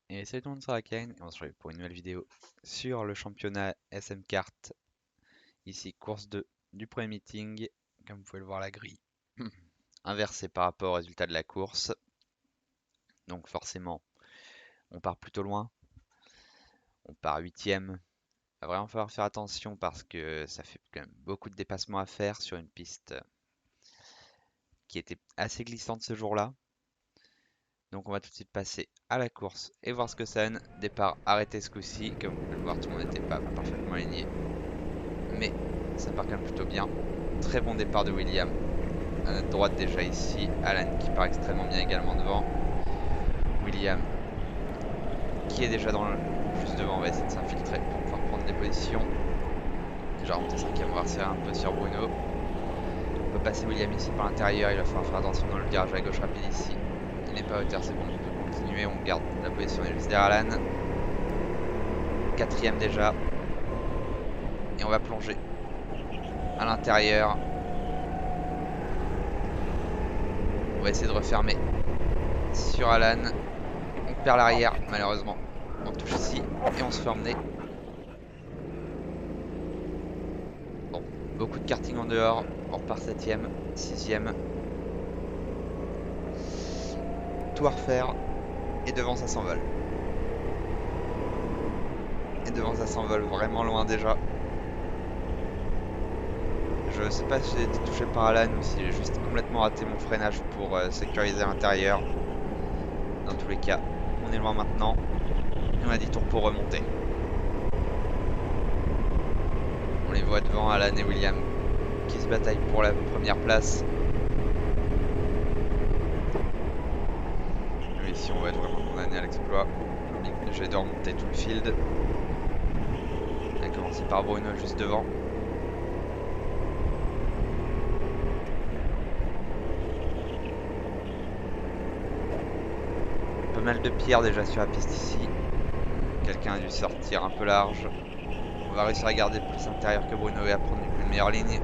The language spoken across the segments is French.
Et salut tout le monde, c'est Raken, et on se retrouve pour une nouvelle vidéo sur le championnat SM Kart. Ici, course 2 du premier meeting, comme vous pouvez le voir la grille inversée par rapport au résultat de la course. Donc forcément, on part plutôt loin, on part 8ème. Il va vraiment falloir faire attention parce que ça fait quand même beaucoup de dépassements à faire sur une piste qui était assez glissante ce jour-là. Donc on va tout de suite passer à la course et voir ce que ça donne. Départ arrêté ce coup-ci, comme vous pouvez le voir, tout le monde n'était pas parfaitement aligné. Mais ça part quand même plutôt bien. Très bon départ de William. À notre droite déjà ici, Alan qui part extrêmement bien également devant. William qui est déjà juste devant, on va essayer de s'infiltrer pour pouvoir prendre des positions. Déjà remonté 5ème, on va resserrer un peu sur Bruno. On peut passer William ici par l'intérieur, il va falloir faire attention dans le virage à gauche rapide ici. Il n'est pas à hauteur, c'est bon, on peut continuer, on garde la position, on est juste derrière Alan. 4ème déjà. Et on va plonger à l'intérieur. On va essayer de refermer sur Alan. On perd l'arrière, malheureusement. On touche ici et on se fait emmener. Bon, beaucoup de karting en dehors. On repart 7ème, 6ème. Tout à refaire. Et devant, ça s'envole. Et devant, ça s'envole vraiment loin déjà. Je sais pas si j'ai été touché par Alan ou si j'ai juste complètement raté mon freinage pour sécuriser l'intérieur. Dans tous les cas, on est loin maintenant. Et on a 10 tours pour remonter. On les voit devant, Alan et William qui se bataillent pour la première place. Mais ici on va être vraiment condamné à l'exploit. J'ai de remonter tout le field. On a commencé par Bruno juste devant. Pas mal de pierres déjà sur la piste ici. Quelqu'un a dû sortir un peu large. On va réussir à garder plus intérieur que Bruno et à prendre une meilleure ligne.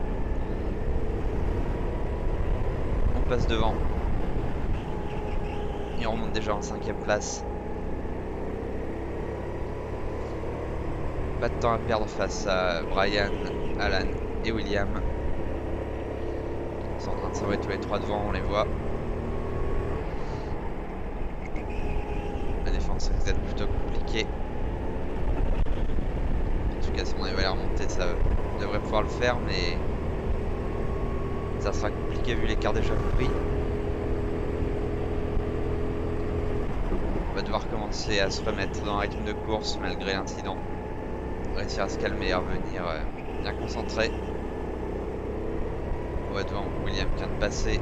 On passe devant. Et on remonte déjà en 5ème place. Pas de temps à perdre face à Brian, Alan et William. Ils sont en train de s'envoyer tous les trois devant, on les voit. La défense risque d'être plutôt compliquée. En tout cas, si on arrive à les remonter, ça devrait pouvoir le faire, mais ça sera compliqué vu l'écart déjà pris. On va devoir commencer à se remettre dans un rythme de course malgré l'incident. Réussir à se calmer et revenir bien concentré. On va devant William qui vient de passer.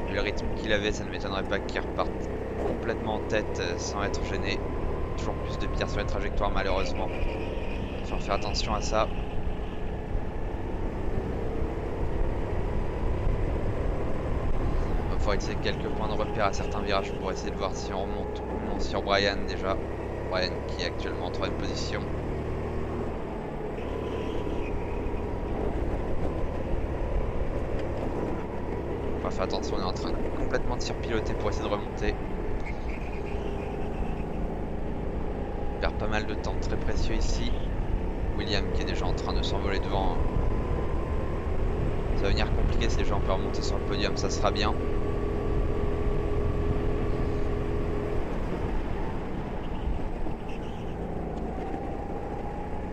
Vu le rythme qu'il avait, ça ne m'étonnerait pas qu'il reparte complètement en tête sans être gêné. Toujours plus de pierres sur les trajectoires malheureusement. Il faut faire attention à ça. Il va falloir utiliser quelques points de repère à certains virages pour essayer de voir si on remonte ou non sur Brian déjà. Brian qui est actuellement en 3ème position. On va faire attention, on est en train complètement de surpiloter pour essayer de remonter. On perd pas mal de temps très précieux ici. William qui est déjà en train de s'envoler devant. Ça va venir compliqué si les gens peuvent remonter sur le podium, ça sera bien.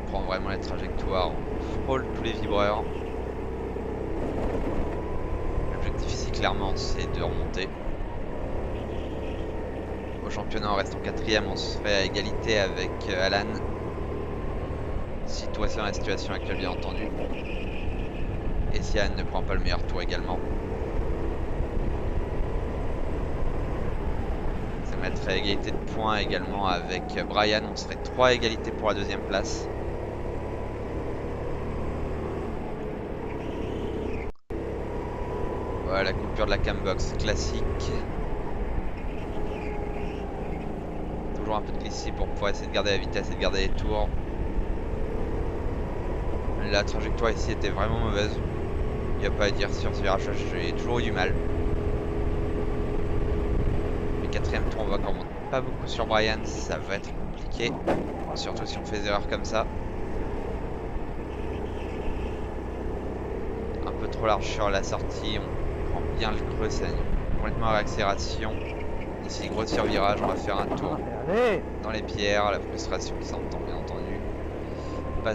On prend vraiment les trajectoires, on frôle tous les vibreurs. L'objectif ici clairement c'est de remonter. Au championnat on reste en 4ème, on serait à égalité avec Alan. Si toi c'est dans la situation actuelle bien entendu. Et si Alan ne prend pas le meilleur tour également. Ça mettrait à égalité de points également avec Brian, on serait 3 à égalité pour la 2ème place. Voilà la coupure de la cambox classique. Toujours un peu de glissé pour pouvoir essayer de garder la vitesse et de garder les tours. La trajectoire ici était vraiment mauvaise. Il n'y a pas à dire sur ce virage, j'ai toujours eu du mal. Mais quatrième tour, on voit qu'on monte pas beaucoup sur Brian, ça va être compliqué, surtout si on fait des erreurs comme ça. Un peu trop large sur la sortie, on prend bien le creux, ça complètement à l'accélération. Ici, gros survirage, on va faire un tour dans les pierres, la frustration qui s'entend bien entendu. Pas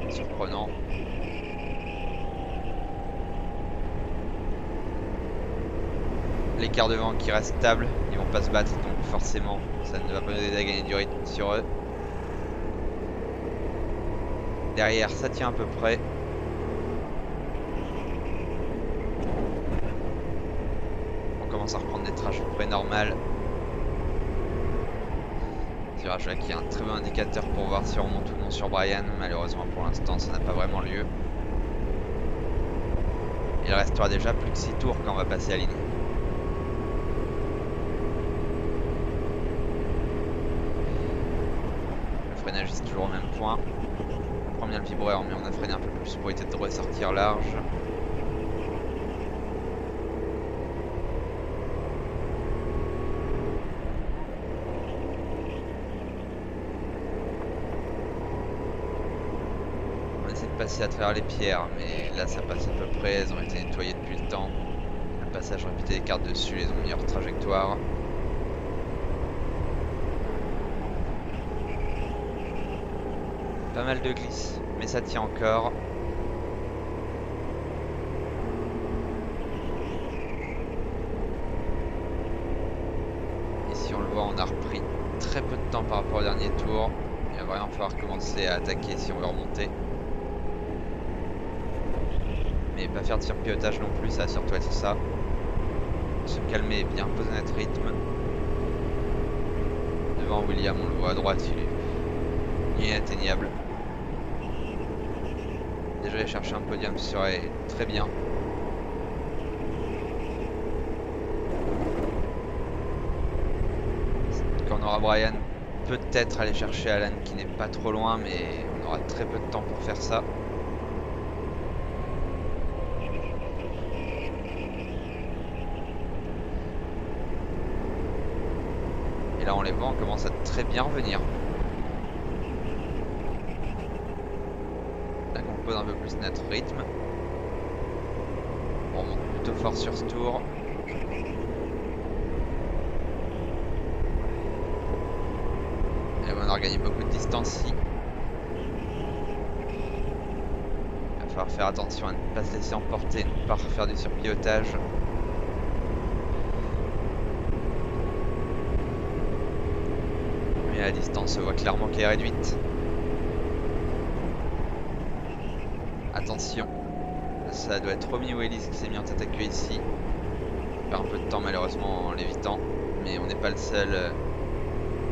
surprenant. L'écart devant qui reste stable, ils vont pas se battre, donc forcément ça ne va pas nous aider à gagner du rythme sur eux. Derrière ça tient à peu près. On commence à reprendre des trajets à peu près normales. Virage là qui est un très bon indicateur pour voir si on monte ou non sur Brian. Malheureusement pour l'instant ça n'a pas vraiment lieu. Il restera déjà plus que 6 tours quand on va passer à la ligne. Le freinage est toujours au même point. On prend bien le vibreur mais on a freiné un peu plus pour éviter de ressortir large. Passer à travers les pierres, mais là ça passe à peu près, elles ont été nettoyées depuis le temps. Le passage répété des cartes dessus, les ont meilleure trajectoire. Pas mal de glisse, mais ça tient encore. Ici on le voit, on a repris très peu de temps par rapport au dernier tour. Il va vraiment falloir commencer à attaquer si on veut remonter. Mais pas faire de surpilotage non plus, ça va surtout être ça. Se calmer et bien poser notre rythme. Devant William, on le voit à droite, il est inatteignable. Déjà aller chercher un podium serait très bien. Quand on aura Brian, peut-être aller chercher Alan qui n'est pas trop loin, mais on aura très peu de temps pour faire ça. Et là on les voit, on commence à très bien revenir. Là on pose un peu plus notre rythme. On remonte plutôt fort sur ce tour. Et on a regagné beaucoup de distance ici. Il va falloir faire attention à ne pas se laisser emporter, ne pas faire du surpilotage. Mais la distance se voit clairement qu'elle est réduite. Attention, ça doit être Romy Willis qui s'est mis en tête à queue ici. Il perd un peu de temps malheureusement en l'évitant, mais on n'est pas le seul.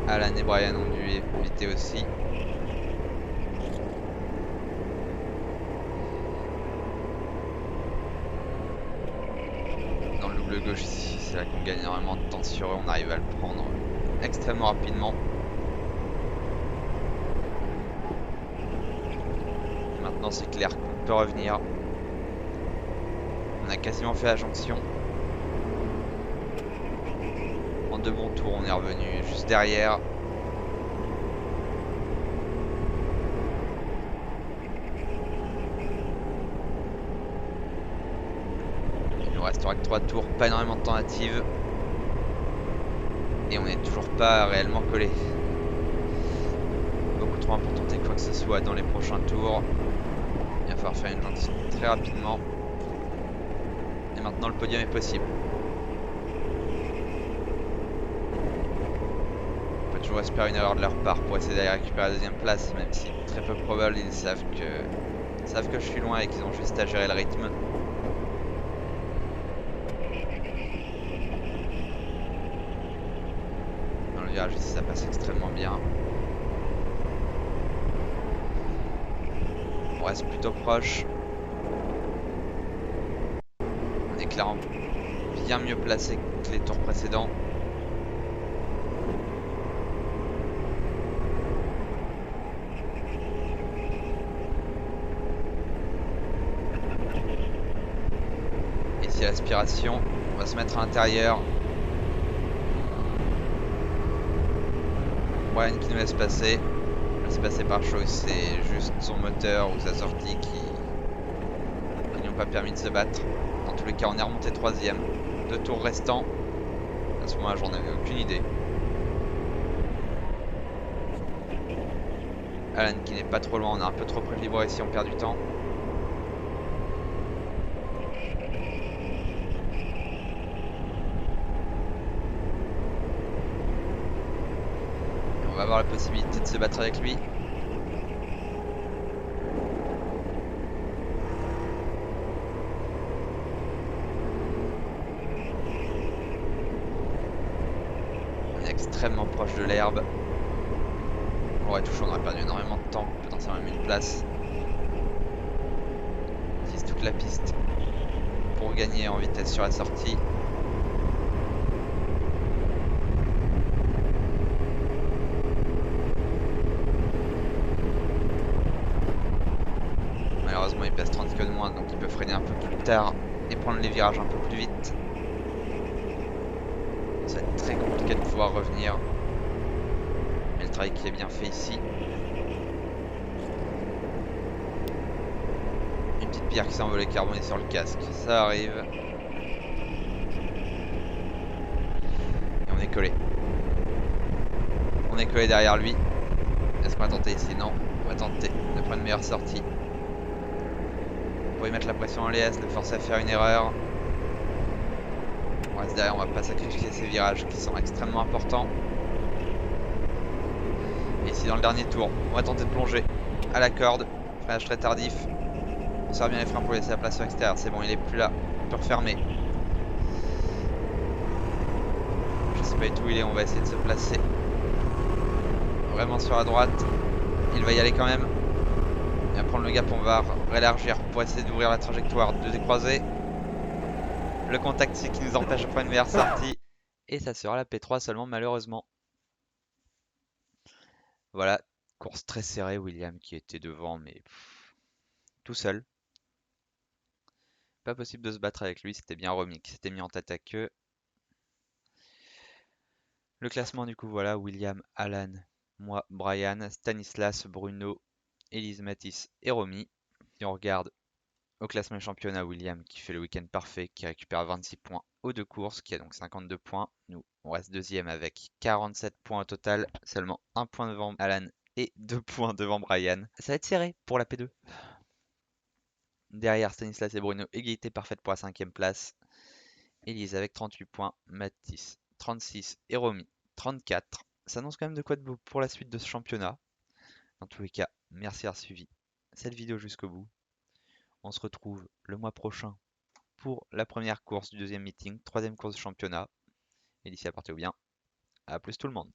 Alan et Brian ont dû éviter aussi. Dans le double gauche ici, c'est là qu'on gagne énormément de temps sur eux, on arrive à le prendre extrêmement rapidement. Maintenant c'est clair qu'on peut revenir. On a quasiment fait la jonction. En 2 bons tours on est revenu juste derrière. Il nous restera que 3 tours, pas énormément de tentatives. Et on n'est toujours pas réellement collé. Beaucoup trop important tenter quoi que ce soit dans les prochains tours. Il va falloir faire une jonction très rapidement. Et maintenant le podium est possible. On peut toujours espérer une erreur de leur part pour essayer d'aller récupérer la 2e place, même si très peu probable, ils savent que je suis loin et qu'ils ont juste à gérer le rythme. Dans le virage ici ça passe extrêmement bien. On reste plutôt proche. On est clairement bien mieux placé que les tours précédents. Ici l'aspiration, on va se mettre à l'intérieur. Brian qui nous laisse passer. Laisse passer par chose, c'est juste son moteur ou sa sortie qui n'ont pas permis de se battre. Dans tous les cas, on est remonté 3ème. 2 tours restants. À ce moment-là, j'en avais aucune idée. Alan qui n'est pas trop loin, on a un peu trop pris le libre ici, on perd du temps. Et on va avoir la possibilité de se battre avec lui. On est extrêmement proche de l'herbe. On l'aurait touché, on aurait perdu énormément de temps, potentiellement même une place. On utilise toute la piste pour gagner en vitesse sur la sortie. Malheureusement, il passe 30 km de moins, donc il peut freiner un peu plus tard et prendre les virages un peu plus vite. Ça va être très compliqué de pouvoir revenir. Mais le travail qui est bien fait ici. Une petite pierre qui s'est envolée carbonée sur le casque, ça arrive. Et on est collé. On est collé derrière lui. Est-ce qu'on va tenter ici? Non. On va tenter de prendre une meilleure sortie. Pour y mettre la pression en l'ES, le forcer à faire une erreur. On reste derrière, on va pas sacrifier ces virages qui sont extrêmement importants. Et ici dans le dernier tour, on va tenter de plonger à la corde. Freinage très tardif. On serre bien les freins pour laisser la place sur l'extérieur. C'est bon, il est plus là. On peut refermer. Je sais pas du tout où il est, on va essayer de se placer vraiment sur la droite. Il va y aller quand même. Et à prendre le gap, on va réélargir pour essayer d'ouvrir la trajectoire de décroiser. Le contact ici qui nous empêche de prendre une meilleure sortie. Et ça sera la P3 seulement malheureusement. Voilà, course très serrée, William qui était devant mais tout seul. Pas possible de se battre avec lui, c'était bien Romy qui s'était mis en tête à queue. Le classement du coup voilà, William, Alan, moi, Brian, Stanislas, Bruno, Elise, Mathis et Romy. Si on regarde au classement du championnat, William qui fait le week-end parfait, qui récupère 26 points aux 2 courses, qui a donc 52 points. Nous, on reste deuxième avec 47 points au total, seulement 1 point devant Alan et 2 points devant Brian. Ça va être serré pour la P2. Derrière Stanislas et Bruno, égalité parfaite pour la 5ème place. Elise avec 38 points, Mathis 36 et Romy 34. Ça annonce quand même de quoi de beau pour la suite de ce championnat. Dans tous les cas, merci d'avoir suivi cette vidéo jusqu'au bout. On se retrouve le mois prochain pour la première course du deuxième meeting, troisième course de championnat. Et d'ici là, portez-vous bien. À plus tout le monde.